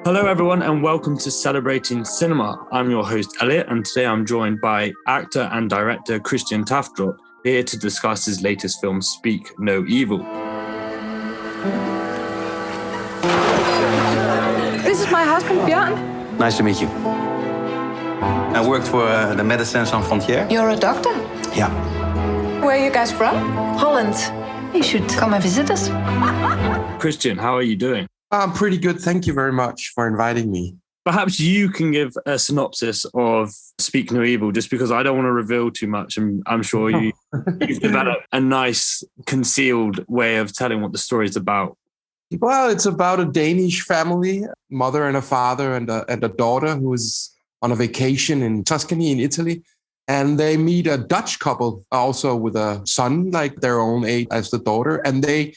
Hello, everyone, and welcome to Celebrating Cinema. I'm your host, Elliot, and today I'm joined by actor and director Christian Tafdrup, here to discuss his latest film, Speak No Evil. This is my husband, Björn. Nice to meet you. I worked for the Médecins Sans Frontières. You're a doctor? Yeah. Where are you guys from? Holland. You should come and visit us. Christian, how are you doing? I'm pretty good. Thank you very much for inviting me. Perhaps you can give a synopsis of Speak No Evil, just because I don't want to reveal too much. And I'm sure you've developed a nice concealed way of telling what the story is about. Well, it's about a Danish family, mother and a father and a daughter who is on a vacation in Tuscany in Italy. And they meet a Dutch couple also with a son like their own age as the daughter. And they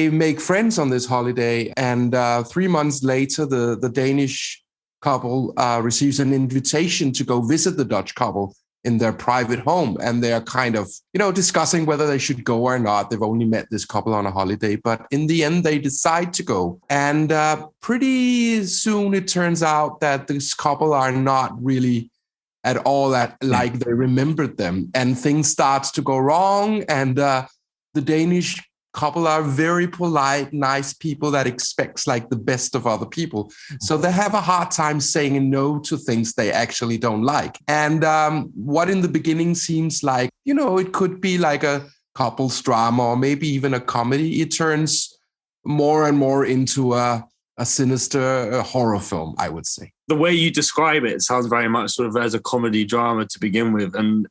make friends on this holiday, and 3 months later, the Danish couple receives an invitation to go visit the Dutch couple in their private home. And they are kind of, discussing whether they should go or not. They've only met this couple on a holiday, but in the end, they decide to go. And pretty soon, it turns out that this couple are not really at all like they remembered them. And things starts to go wrong. And the Danish couple are very polite, nice people that expects like the best of other people. So they have a hard time saying no to things they actually don't like. And what in the beginning seems like, it could be like a couples drama or maybe even a comedy, it turns more and more into a sinister horror film, I would say. The way you describe it sounds very much sort of as a comedy drama to begin with. And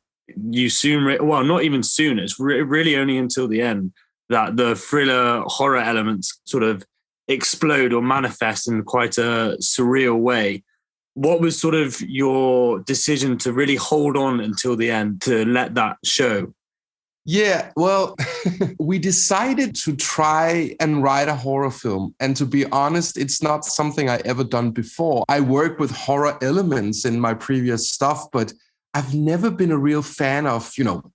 you soon, not even soon, it's really only until the end that the thriller horror elements sort of explode or manifest in quite a surreal way. What was sort of your decision to really hold on until the end to let that show? Yeah, well, we decided to try and write a horror film. And to be honest, it's not something I ever done before. I worked with horror elements in my previous stuff, but I've never been a real fan of,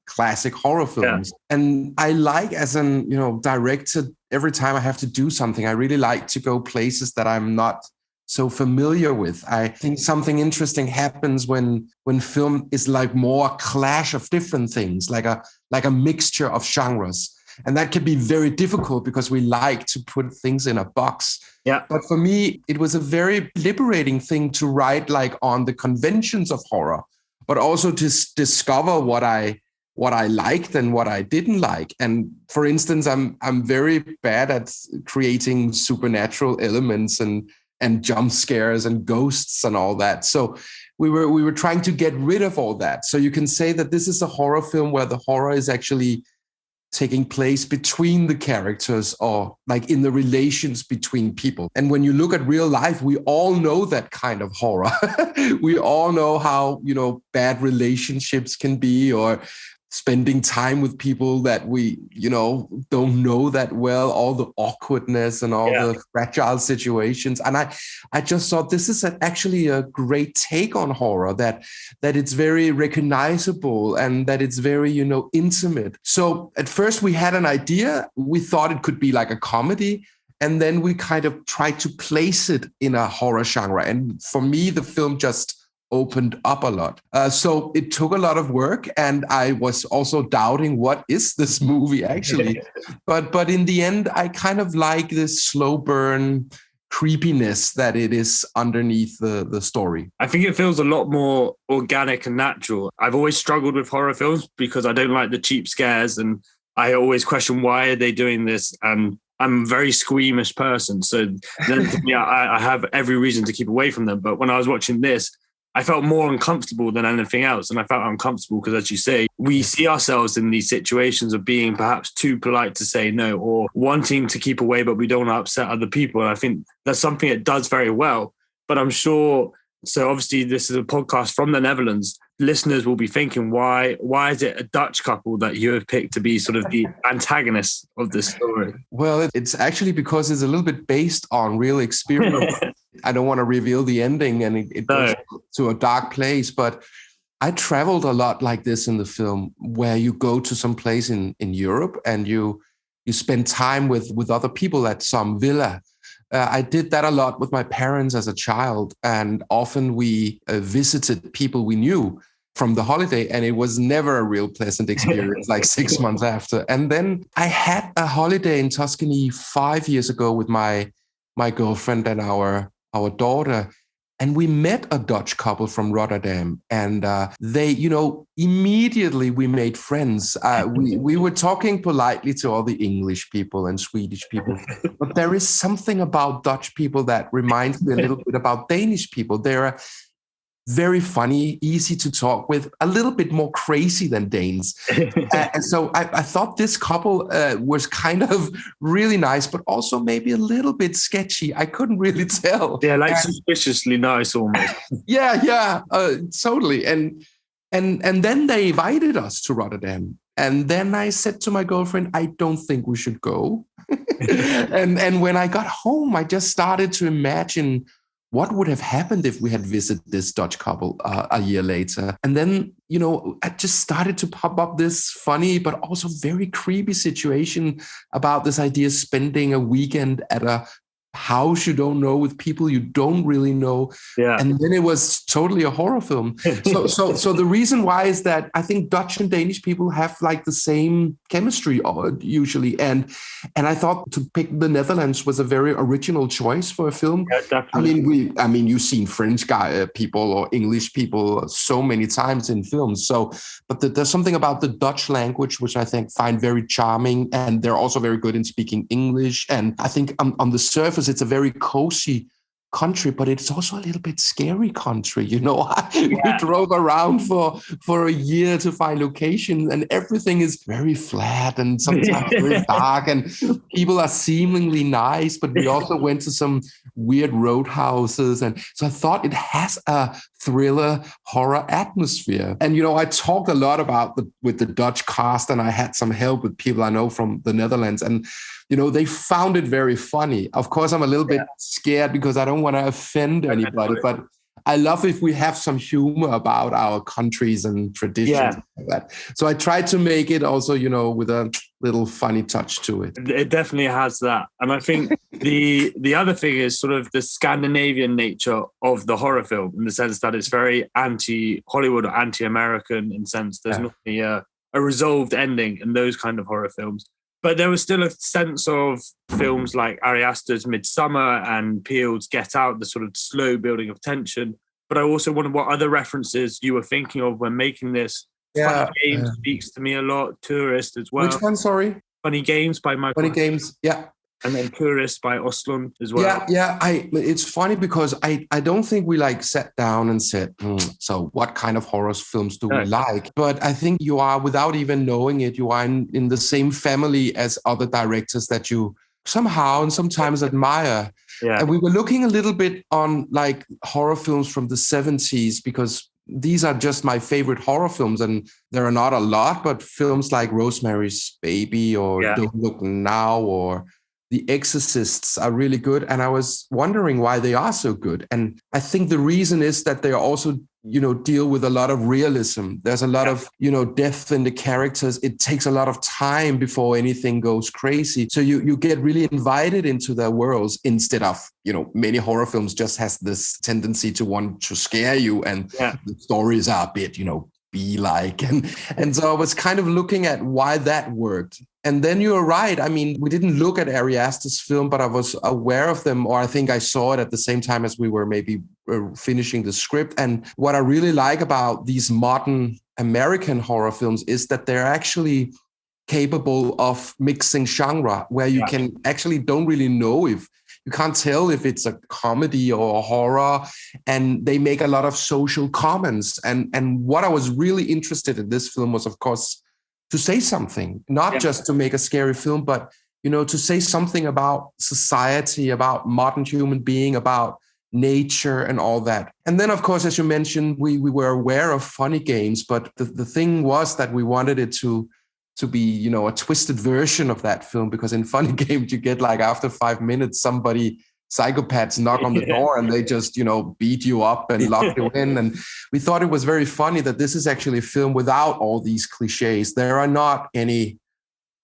classic horror films. Yeah. And I like as an, director, every time I have to do something, I really like to go places that I'm not so familiar with. I think something interesting happens when film is like more a clash of different things, like a mixture of genres. And that can be very difficult because we like to put things in a box. Yeah. But for me, it was a very liberating thing to write like on the conventions of horror, but also to discover what I liked and what I didn't like. And for instance, I'm very bad at creating supernatural elements and jump scares and ghosts and all that. So we were trying to get rid of all that. So you can say that this is a horror film where the horror is actually taking place between the characters or like in the relations between people. And when you look at real life, we all know that kind of horror. We all know how, bad relationships can be, or spending time with people that we, don't know that well, all the awkwardness and all the fragile situations. And I just thought this is actually a great take on horror, that it's very recognizable and that it's very, intimate. So at first we had an idea. We thought it could be like a comedy. And then we kind of tried to place it in a horror genre. And for me, the film just opened up a lot. So it took a lot of work, and I was also doubting, what is this movie actually? But in the end, I kind of like this slow burn creepiness that it is underneath the story. I think it feels a lot more organic and natural. I've always struggled with horror films because I don't like the cheap scares, and I always question, why are they doing this? And I'm a very squeamish person. So then I have every reason to keep away from them. But when I was watching this, I felt more uncomfortable than anything else. And I felt uncomfortable because, as you say, we see ourselves in these situations of being perhaps too polite to say no, or wanting to keep away, but we don't want to upset other people. And I think that's something it does very well. But I'm sure, so obviously this is a podcast from the Netherlands. Listeners will be thinking, why is it a Dutch couple that you have picked to be sort of the antagonists of this story? Well, it's actually because it's a little bit based on real experience. I don't want to reveal the ending, and it goes to a dark place, but I traveled a lot like this in the film, where you go to some place in Europe and you spend time with other people at some villa I did that a lot with my parents as a child, and often we visited people we knew from the holiday, and it was never a real pleasant experience, like 6 months after. And then I had a holiday in Tuscany 5 years ago with my girlfriend and our daughter. And we met a Dutch couple from Rotterdam, and they, immediately we made friends. We were talking politely to all the English people and Swedish people, but there is something about Dutch people that reminds me a little bit about Danish people. They're very funny, easy to talk with, a little bit more crazy than Danes. And so I thought this couple was kind of really nice, but also maybe a little bit sketchy. I couldn't really tell. Yeah, like suspiciously nice almost. Yeah, totally. And then they invited us to Rotterdam. And then I said to my girlfriend, I don't think we should go. and when I got home, I just started to imagine what would have happened if we had visited this Dutch couple a year later? And then, I just started to pop up this funny, but also very creepy situation about this idea of spending a weekend at a house you don't know with people you don't really know. Yeah. And then it was totally a horror film. So the reason why is that I think Dutch and Danish people have like the same chemistry usually. And I thought to pick the Netherlands was a very original choice for a film. Yeah, definitely. I mean, you've seen French people or English people so many times in films. But there's something about the Dutch language, which I think find very charming. And they're also very good in speaking English. And I think on the surface, it's a very cozy country, but it's also a little bit scary country. We drove around for a year to find locations, and everything is very flat and sometimes very dark, and people are seemingly nice, but we also went to some weird roadhouses. And so I thought it has a thriller horror atmosphere. And, I talked a lot about with the Dutch cast, and I had some help with people I know from the Netherlands, and they found it very funny. Of course, I'm a little bit scared because I don't want to offend anybody, but I love if we have some humor about our countries and traditions like that. So I tried to make it also, with a little funny touch to it. It definitely has that. And I think the other thing is sort of the Scandinavian nature of the horror film, in the sense that it's very anti-Hollywood or anti-American, in the sense there's not a resolved ending in those kind of horror films. But there was still a sense of films like Ari Aster's Midsummer and Peele's Get Out, the sort of slow building of tension. But I also wondered what other references you were thinking of when making this. Funny Games speaks to me a lot. Tourist as well. Which one, sorry? Funny Games by Michael. Funny Games, yeah. And then Tourist by Östlund as well. Yeah. It's funny because I don't think we sat down and said, so what kind of horror films do we like? But I think you are, without even knowing it, you are in the same family as other directors that you somehow and sometimes admire. Yeah. And we were looking a little bit on horror films from the 70s, because these are just my favorite horror films, and there are not a lot, but films like Rosemary's Baby or Don't Look Now or The Exorcists are really good. And I was wondering why they are so good. And I think the reason is that they also, deal with a lot of realism. There's a lot of, depth in the characters. It takes a lot of time before anything goes crazy. So you get really invited into their worlds, instead of, many horror films just has this tendency to want to scare you. And the stories are a bit, be like. And so I was kind of looking at why that worked. And then you're right. I mean, we didn't look at Ari Aster's film, but I was aware of them, or I think I saw it at the same time as we were maybe finishing the script. And what I really like about these modern American horror films is that they're actually capable of mixing genre, where you can actually don't really know if you can't tell if it's a comedy or a horror, and they make a lot of social comments. And what I was really interested in this film was, of course, to say something, not just to make a scary film, but, to say something about society, about modern human being, about nature and all that. And then, of course, as you mentioned, we were aware of Funny Games, but the thing was that we wanted it to be, a twisted version of that film, because in Funny Games, you get after 5 minutes, psychopaths knock on the door and they just, beat you up and lock you in. And we thought it was very funny that this is actually a film without all these cliches. There are not any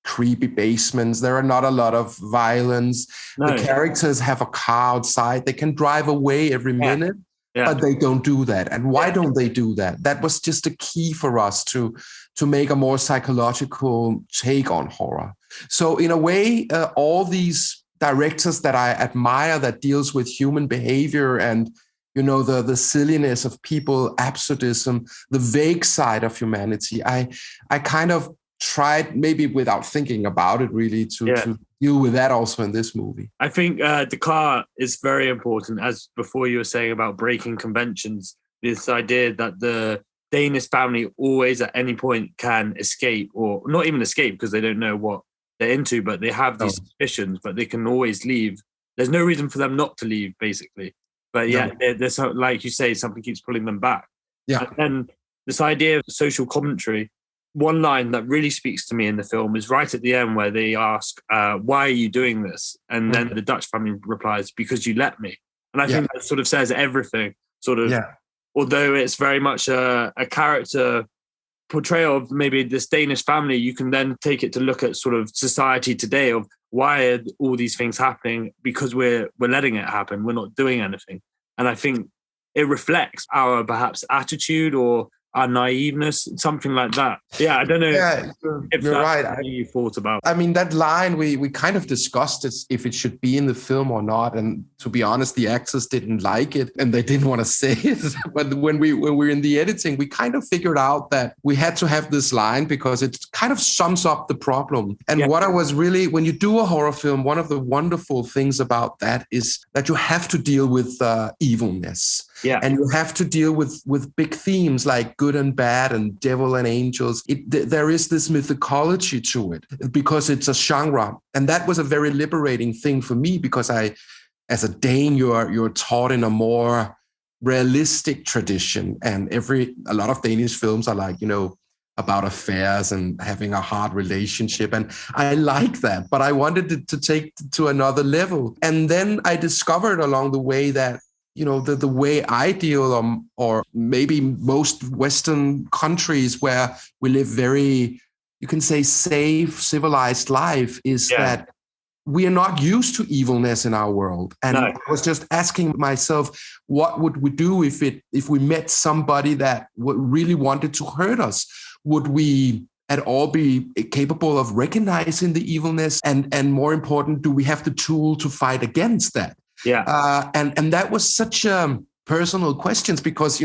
creepy basements. There are not a lot of violence. No. The characters have a car outside. They can drive away every minute, but they don't do that. And why don't they do that? That was just a key for us to make a more psychological take on horror. So in a way, all these directors that I admire that deals with human behavior and the silliness of people, absurdism, the vague side of humanity, I kind of tried, maybe without thinking about it really, to deal with that also in this movie. I think the car is very important, as before you were saying about breaking conventions, this idea that the Danish family always at any point can escape, or not even escape because they don't know what they're into, but they have these suspicions, but they can always leave. There's no reason for them not to leave, basically. But there's, like you say, something keeps pulling them back. Yeah. And then this idea of social commentary, one line that really speaks to me in the film is right at the end where they ask, why are you doing this? And then the Dutch family replies, because you let me. And I think that sort of says everything, although it's very much a character portrayal of maybe this Danish family, you can then take it to look at sort of society today of why are all these things happening? Because we're letting it happen. We're not doing anything. And I think it reflects our perhaps attitude or our naiveness, something like that. Yeah, I don't know if you're right. Something you thought about. I mean, that line, we kind of discussed it, if it should be in the film or not. And to be honest, the actors didn't like it and they didn't want to say it. But when we were in the editing, we kind of figured out that we had to have this line because it kind of sums up the problem. And what I was really, when you do a horror film, one of the wonderful things about that is that you have to deal with evilness. Yeah. And you have to deal with big themes like good and bad and devil and angels. There is this mythology to it because it's a genre. And that was a very liberating thing for me because as a Dane, you're taught in a more realistic tradition. And a lot of Danish films are like, about affairs and having a hard relationship. And I like that, but I wanted it to take it to another level. And then I discovered along the way that the way I deal, or maybe most Western countries where we live very, you can say, safe, civilized life, is that we are not used to evilness in our world. And I was just asking myself, what would we do if we met somebody that really wanted to hurt us? Would we at all be capable of recognizing the evilness? And more important, do we have the tool to fight against that? Yeah. And that was such personal questions because,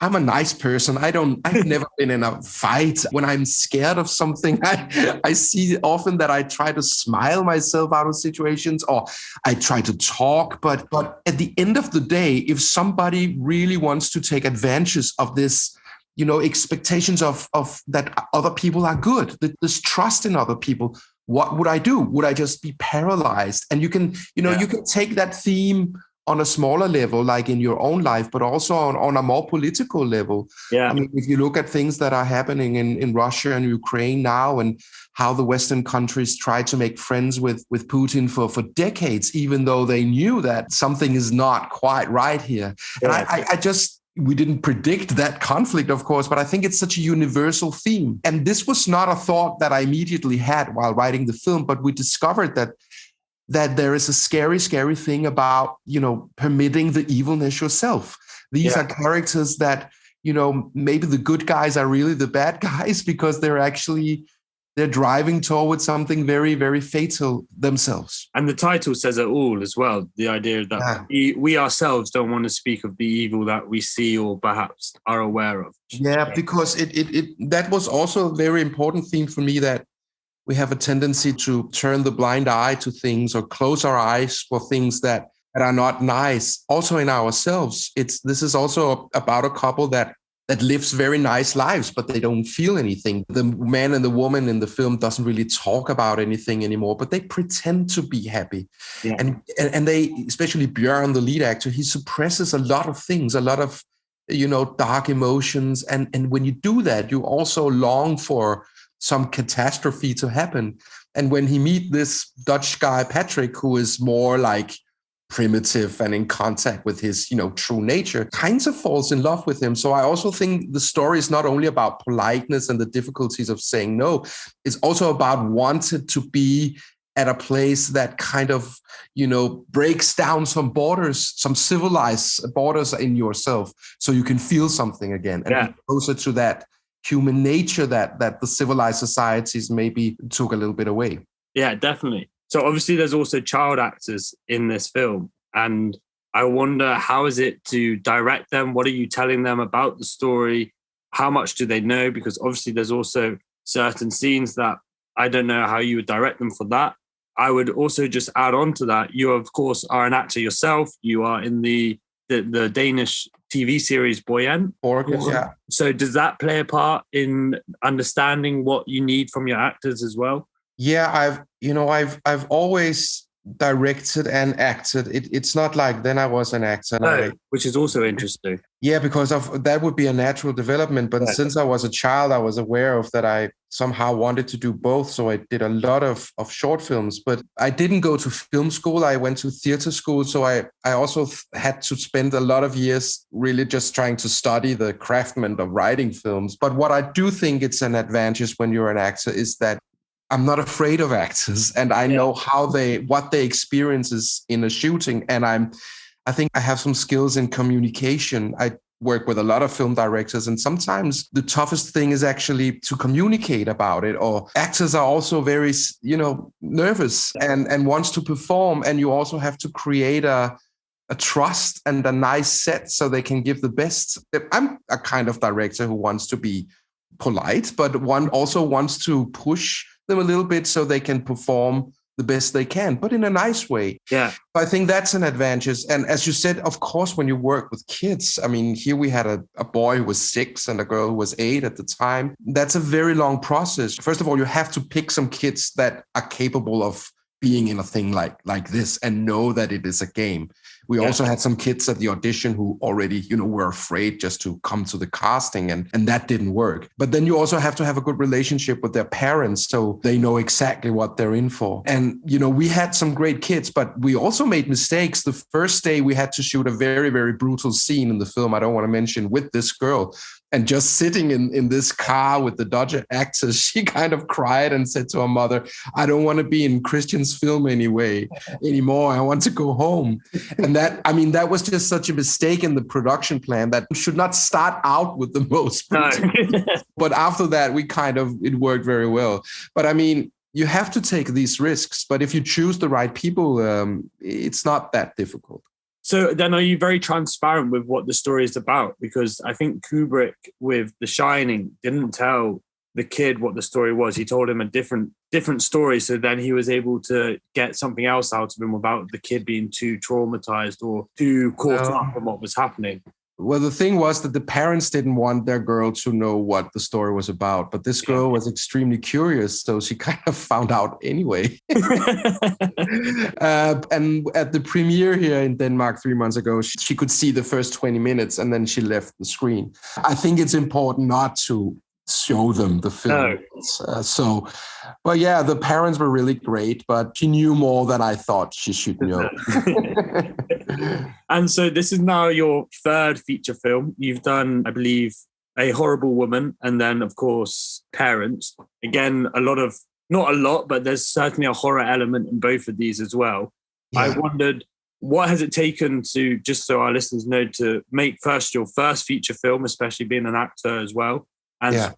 I'm a nice person. I've never been in a fight. When I'm scared of something, I see often that I try to smile myself out of situations or I try to talk. But at the end of the day, if somebody really wants to take advantage of this, expectations of that other people are good, this trust in other people, what would I do? Would I just be paralyzed? And you can take that theme on a smaller level, like in your own life, but also on a more political level. Yeah. I mean, if you look at things that are happening in Russia and Ukraine now and how the Western countries tried to make friends with Putin for decades, even though they knew that something is not quite right here. Yeah. And we didn't predict that conflict, of course, but I think it's such a universal theme. And this was not a thought that I immediately had while writing the film, but we discovered that there is a scary, scary thing about, permitting the evilness yourself. These are characters that, maybe the good guys are really the bad guys because they're driving towards something very, very fatal themselves. And the title says it all as well. The idea that we ourselves don't want to speak of the evil that we see or perhaps are aware of. Yeah, because that was also a very important theme for me, that we have a tendency to turn the blind eye to things or close our eyes for things that are not nice. Also in ourselves, this is also about a couple that lives very nice lives, but they don't feel anything. The man and the woman in the film doesn't really talk about anything anymore, but they pretend to be happy. Yeah. And they, especially Björn, the lead actor, he suppresses a lot of things, a lot of, dark emotions. And when you do that, you also long for some catastrophe to happen. And when he meets this Dutch guy, Patrick, who is more like primitive and in contact with his, true nature, kind of falls in love with him. So I also think the story is not only about politeness and the difficulties of saying no, it's also about wanting to be at a place that kind of, breaks down some borders, some civilized borders in yourself, so you can feel something again and be closer to that human nature that the civilized societies maybe took a little bit away. Yeah, definitely. So obviously there's also child actors in this film. And I wonder, how is it to direct them? What are you telling them about the story? How much do they know? Because obviously there's also certain scenes that I don't know how you would direct them for that. I would also just add on to that. You, of course, are an actor yourself. You are in the Danish TV series Boyan. Oracle, yeah. So does that play a part in understanding what you need from your actors as well? Yeah, I've always directed and acted. It's not like then I was an actor. No, which is also interesting. Yeah, because of that would be a natural development. But since I was a child, I was aware of that I somehow wanted to do both. So I did a lot of short films, but I didn't go to film school. I went to theater school. So I also had to spend a lot of years really just trying to study the craftment of writing films. But what I do think it's an advantage when you're an actor is that I'm not afraid of actors, and I know what they experiences in a shooting. And I think I have some skills in communication. I work with a lot of film directors, and sometimes the toughest thing is actually to communicate about it. Or actors are also very, nervous and wants to perform, and you also have to create a trust and a nice set so they can give the best. I'm a kind of director who wants to be polite, but one also wants to push them a little bit so they can perform the best they can, but in a nice way. Yeah. I think that's an advantage. And as you said, of course, when you work with kids, I mean, here we had a boy who was 6 and a girl who was 8 at the time. That's a very long process. First of all, you have to pick some kids that are capable of being in a thing like this and know that it is a game. We also had some kids at the audition who already, were afraid just to come to the casting, and that didn't work. But then you also have to have a good relationship with their parents so they know exactly what they're in for. And, we had some great kids, but we also made mistakes. The first day we had to shoot a very, very brutal scene in the film, I don't want to mention, with this girl. And just sitting in this car with the Dutch actors, she kind of cried and said to her mother, I don't want to be in Christian's film anymore. I want to go home. And that was just such a mistake in the production plan that should not start out with the most. No. But after that, it worked very well. But you have to take these risks. But if you choose the right people, it's not that difficult. So then are you very transparent with what the story is about? Because I think Kubrick with The Shining didn't tell the kid what the story was. He told him a different story. So then he was able to get something else out of him without the kid being too traumatized or too caught up in what was happening. Well, the thing was that the parents didn't want their girl to know what the story was about, but this girl was extremely curious, so she kind of found out anyway. And at the premiere here in Denmark 3 months ago, she could see the first 20 minutes and then she left the screen. I think it's important not to show them the film. No. But yeah, the parents were really great, but she knew more than I thought she should know. And so this is now your third feature film. You've done, I believe, A Horrible Woman, and then, of course, Parents. Again, not a lot, but there's certainly a horror element in both of these as well. Yeah. I wondered, what has it taken to, just so our listeners know, to make your first feature film, especially being an actor as well, and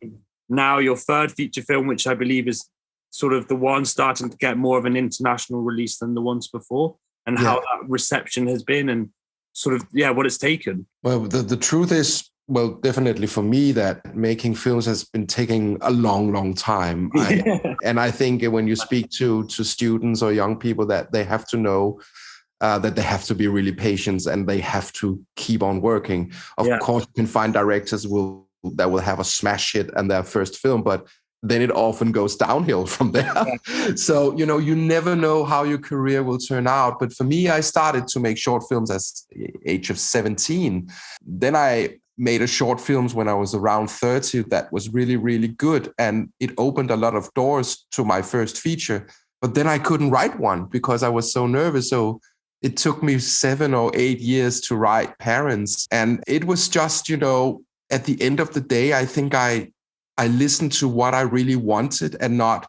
now your third feature film, which I believe is sort of the one starting to get more of an international release than the ones before, and how that reception has been and sort of, what it's taken. Well, the truth is, definitely for me, that making films has been taking a long, long time. And I think when you speak to students or young people, that they have to know that they have to be really patient and they have to keep on working. Of course, you can find directors that will have a smash hit and their first film, but then it often goes downhill from there. Yeah. So, you never know how your career will turn out. But for me, I started to make short films at the age of 17. Then I made a short films when I was around 30 that was really, really good. And it opened a lot of doors to my first feature. But then I couldn't write one because I was so nervous. So It took me 7 or 8 years to write Parents. And it was just, at the end of the day, I think I listened to what I really wanted and not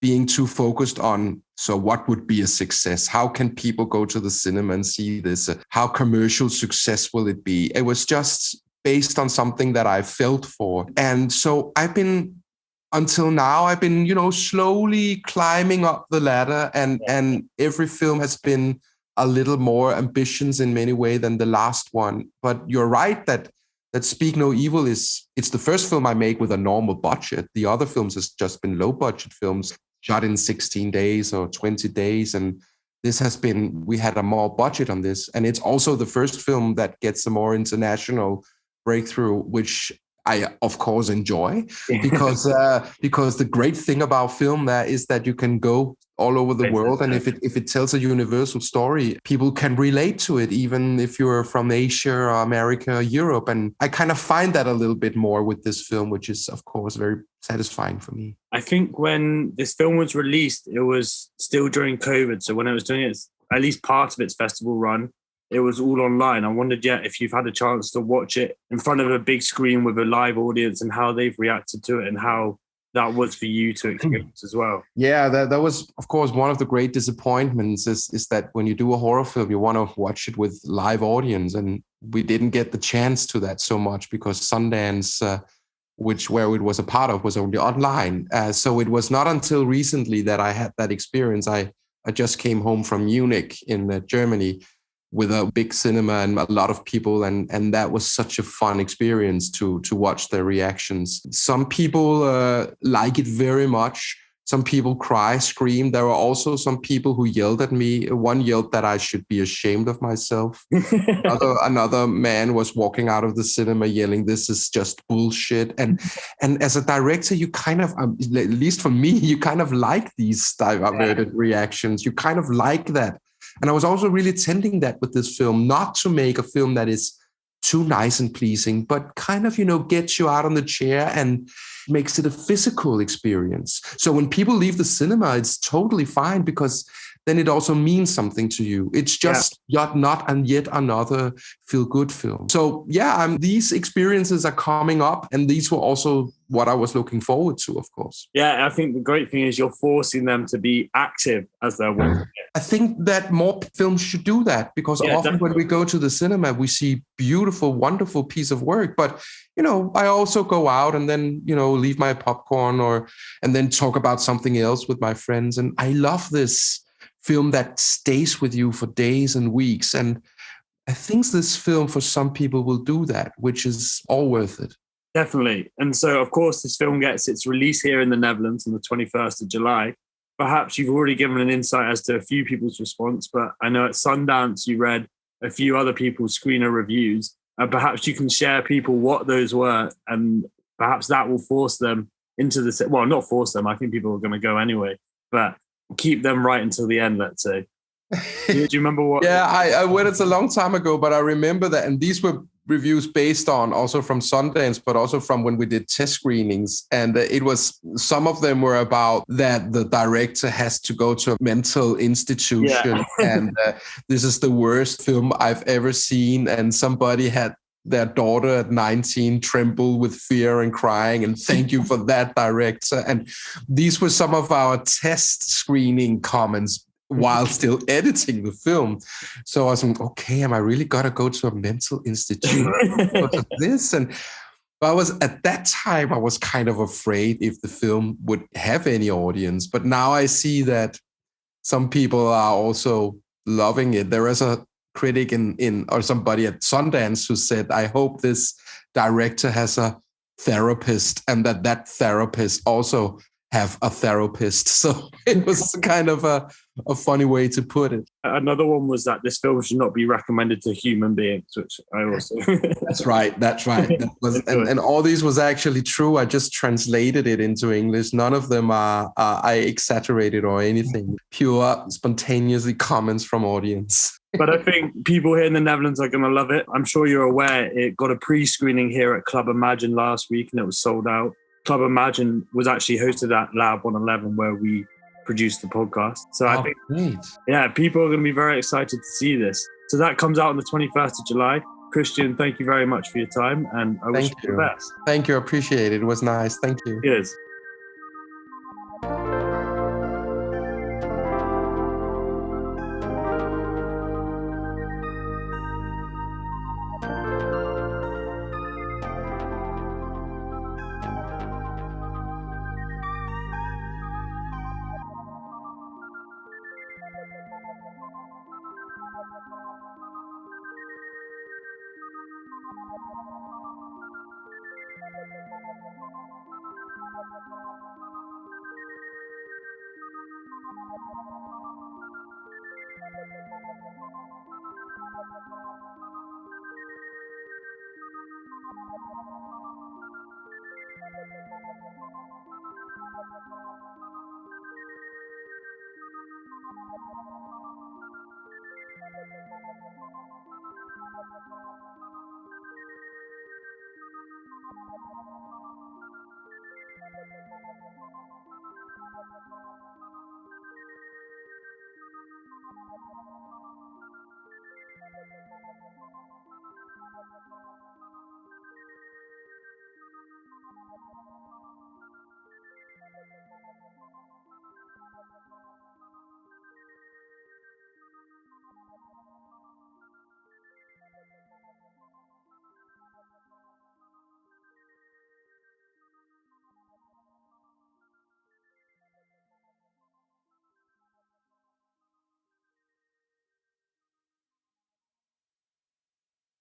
being too focused on, so what would be a success? How can people go to the cinema and see this? How commercial success will it be? It was just based on something that I felt for. And so until now, I've been, slowly climbing up the ladder, and every film has been a little more ambitious in many ways than the last one. But you're right that Speak No Evil it's the first film I make with a normal budget. The other films has just been low budget films shot in 16 days or 20 days. And we had a more budget on this. And it's also the first film that gets a more international breakthrough, which I, of course, enjoy because the great thing about film there is that you can go all over the world, and if it tells a universal story, people can relate to it, even if you're from Asia or America or Europe. And I kind of find that a little bit more with this film, which is, of course, very satisfying for me. I think when this film was released, it was still during COVID. So when it was doing at least part of its festival run, it was all online. I wondered yet if you've had a chance to watch it in front of a big screen with a live audience and how they've reacted to it and how that was for you to experience as well. Yeah, that was, of course, one of the great disappointments is that when you do a horror film, you want to watch it with live audience. And we didn't get the chance to that so much because Sundance, where it was a part of, was only online. So it was not until recently that I had that experience. I just came home from Munich in Germany with a big cinema and a lot of people. And that was such a fun experience to watch their reactions. Some people like it very much. Some people cry, scream. There were also some people who yelled at me. One yelled that I should be ashamed of myself. Another man was walking out of the cinema yelling, "This is just bullshit." And as a director, you kind of, at least for me, you kind of like these diverted reactions. You kind of like that. And I was also really tending that with this film, not to make a film that is too nice and pleasing, but kind of, gets you out on the chair and makes it a physical experience. So when people leave the cinema, it's totally fine because then it also means something to you. It's just yet another feel-good film. So these experiences are coming up, and these were also what I was looking forward to, of course. Yeah, I think the great thing is you're forcing them to be active as they're watching it. I think that more films should do that because often when we go to the cinema, we see beautiful, wonderful piece of work. But, I also go out and then, leave my popcorn and then talk about something else with my friends. And I love this film that stays with you for days and weeks. And I think this film for some people will do that, which is all worth it. Definitely. And so, of course, this film gets its release here in the Netherlands on the 21st of July. Perhaps you've already given an insight as to a few people's response, but I know at Sundance you read a few other people's screener reviews. Perhaps you can share people what those were, and perhaps that will force them into the... Well, not force them. I think people are going to go anyway, but keep them right until the end, let's say. Do you remember what? Yeah, I went. It's a long time ago, but I remember that. And these were reviews based on also from Sundance, but also from when we did test screenings. And some of them were about that the director has to go to a mental institution. And this is the worst film I've ever seen. And somebody had their daughter at 19 tremble with fear and crying, and thank you for that, director. And these were some of our test screening comments while still editing the film. So I was like, okay, am I really got to go to a mental institute because of this? And at that time, I was kind of afraid if the film would have any audience. But now I see that some people are also loving it. There is a critic or somebody at Sundance who said, I hope this director has a therapist and that therapist also have a therapist. So it was kind of a funny way to put it. Another one was that this film should not be recommended to human beings, which I also... That's right. That was, and all these was actually true. I just translated it into English. None of them are I exaggerated or anything. Pure, spontaneously comments from audience. But I think people here in the Netherlands are going to love it. I'm sure you're aware it got a pre-screening here at Club Imagine last week and it was sold out. Club Imagine was actually hosted at Lab 111 where we produce the podcast. So I think, great. yeah, people are going to be very excited to see this. So that comes out on the 21st of July. Christian, thank you very much for your time, and I wish you the best. Thank you. Appreciate it. It was nice. Thank you. Cheers.